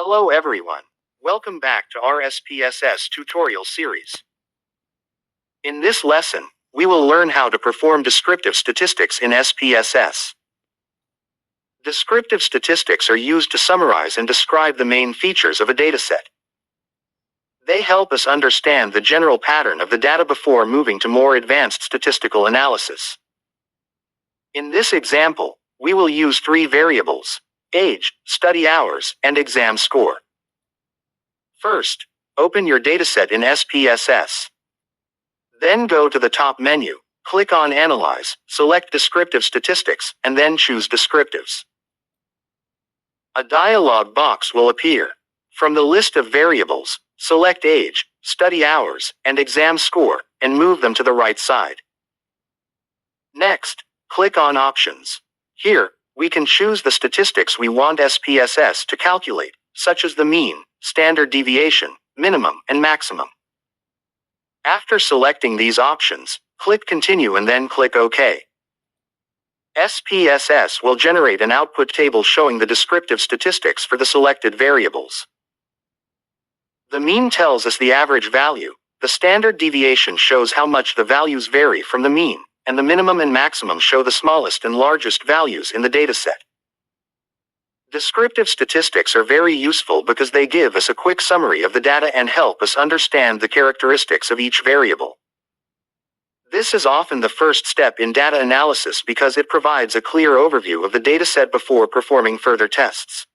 Hello everyone. Welcome back to our SPSS tutorial series. In this lesson, we will learn how to perform descriptive statistics in SPSS. Descriptive statistics are used to summarize and describe the main features of a dataset. They help us understand the general pattern of the data before moving to more advanced statistical analysis. In this example, we will use three variables: age, study hours, and exam score. First, open your dataset in SPSS. Then go to the top menu, click on Analyze, select Descriptive Statistics, and then choose Descriptives. A dialog box will appear. From the list of variables, select age, study hours, and exam score, and move them to the right side. Next, click on Options. Here, we can choose the statistics we want SPSS to calculate, such as the mean, standard deviation, minimum, and maximum. After selecting these options, click Continue and then click OK. SPSS will generate an output table showing the descriptive statistics for the selected variables. The mean tells us the average value, the standard deviation shows how much the values vary from the mean, and the minimum and maximum show the smallest and largest values in the dataset. Descriptive statistics are very useful because they give us a quick summary of the data and help us understand the characteristics of each variable. This is often the first step in data analysis because it provides a clear overview of the dataset before performing further tests.